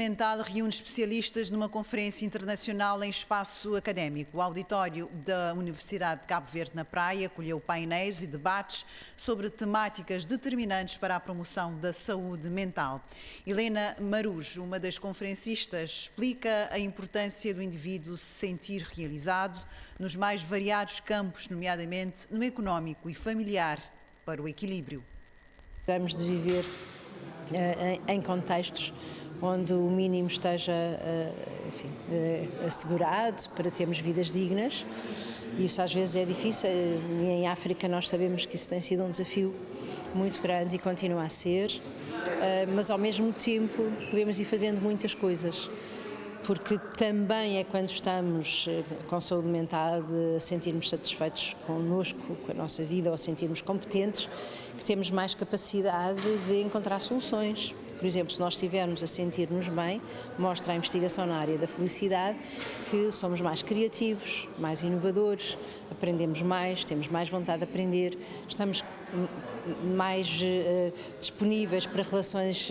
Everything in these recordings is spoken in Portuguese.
Mental reúne especialistas numa conferência internacional em espaço académico. O auditório da Universidade de Cabo Verde na Praia acolheu painéis e debates sobre temáticas determinantes para a promoção da saúde mental. Helena Marujo, uma das conferencistas, explica a importância do indivíduo se sentir realizado nos mais variados campos, nomeadamente no económico e familiar, para o equilíbrio. Gostamos de viver em contextos onde o mínimo esteja assegurado para termos vidas dignas. Isso às vezes é difícil e em África nós sabemos que isso tem sido um desafio muito grande e continua a ser, mas ao mesmo tempo podemos ir fazendo muitas coisas, porque também é quando estamos com saúde mental, de sentirmos satisfeitos connosco, com a nossa vida, ou sentirmos competentes, que temos mais capacidade de encontrar soluções. Por exemplo, se nós estivermos a sentir-nos bem, mostra a investigação na área da felicidade que somos mais criativos, mais inovadores, aprendemos mais, temos mais vontade de aprender, estamos mais disponíveis para relações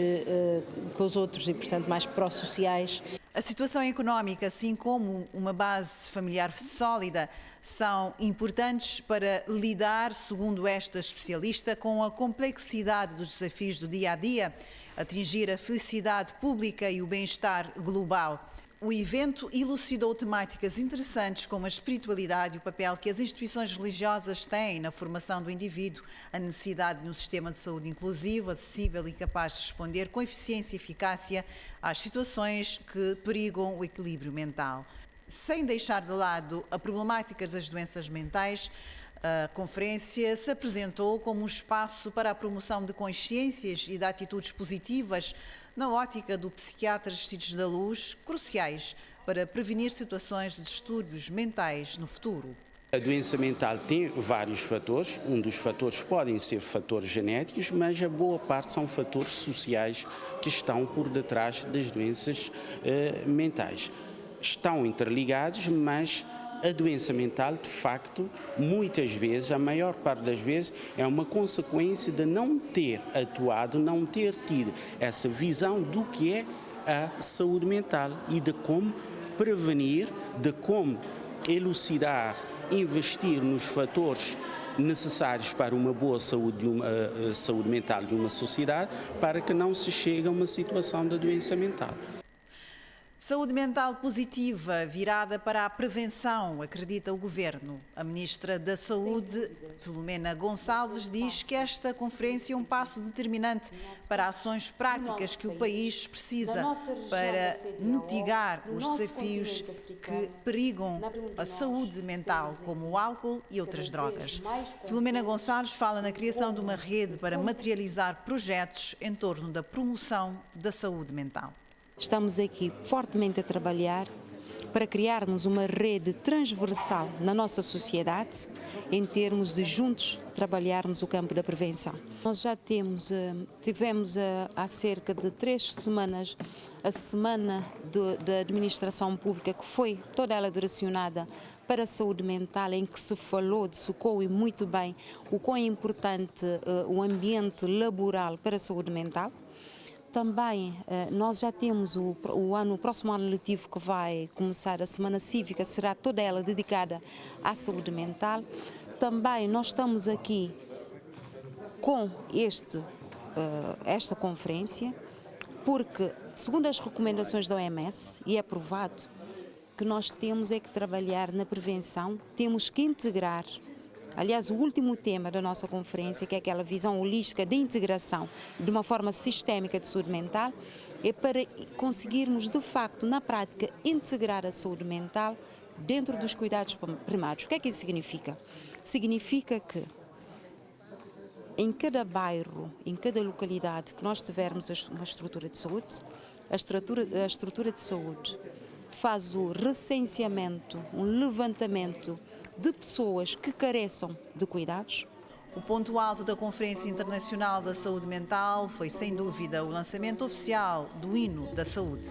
com os outros e, portanto, mais pró-sociais. A situação económica, assim como uma base familiar sólida, são importantes para lidar, segundo esta especialista, com a complexidade dos desafios do dia-a-dia, atingir a felicidade pública e o bem-estar global. O evento elucidou temáticas interessantes como a espiritualidade e o papel que as instituições religiosas têm na formação do indivíduo, a necessidade de um sistema de saúde inclusivo, acessível e capaz de responder com eficiência e eficácia às situações que perigam o equilíbrio mental. Sem deixar de lado a problemática das doenças mentais, a conferência se apresentou como um espaço para a promoção de consciências e de atitudes positivas na ótica do psiquiatras Sítios da Luz, cruciais para prevenir situações de distúrbios mentais no futuro. A doença mental tem vários fatores, um dos fatores podem ser fatores genéticos, mas a boa parte são fatores sociais que estão por detrás das doenças mentais. Estão interligados, mas a doença mental, de facto, muitas vezes, a maior parte das vezes, é uma consequência de não ter atuado, não ter tido essa visão do que é a saúde mental e de como prevenir, de como elucidar, investir nos fatores necessários para uma boa saúde, saúde mental de uma sociedade, para que não se chegue a uma situação da doença mental. Saúde mental positiva, virada para a prevenção, acredita o Governo. A Ministra da Saúde, Filomena Gonçalves, diz que esta conferência é um passo determinante para ações práticas que o país precisa para mitigar os desafios que perigam a saúde mental, como o álcool e outras drogas. Filomena Gonçalves fala na criação de uma rede para materializar projetos em torno da promoção da saúde mental. Estamos aqui fortemente a trabalhar para criarmos uma rede transversal na nossa sociedade, em termos de juntos trabalharmos o campo da prevenção. Nós já tivemos há cerca de 3 semanas a Semana da Administração Pública, que foi toda ela direcionada para a saúde mental, em que se falou, dissecou e muito bem o quão é importante o ambiente laboral para a saúde mental. Também nós já temos o próximo ano letivo que vai começar, a Semana Cívica, será toda ela dedicada à saúde mental. Também nós estamos aqui com esta conferência, porque, segundo as recomendações da OMS, e é provado, que nós temos é que trabalhar na prevenção, temos que integrar. Aliás, o último tema da nossa conferência, que é aquela visão holística de integração de uma forma sistémica de saúde mental, é para conseguirmos, de facto, na prática, integrar a saúde mental dentro dos cuidados primários. O que é que isso significa? Significa que em cada bairro, em cada localidade que nós tivermos uma estrutura de saúde, a estrutura de saúde faz o recenseamento, um levantamento de pessoas que careçam de cuidados. O ponto alto da Conferência Internacional da Saúde Mental foi, sem dúvida, o lançamento oficial do Hino da Saúde.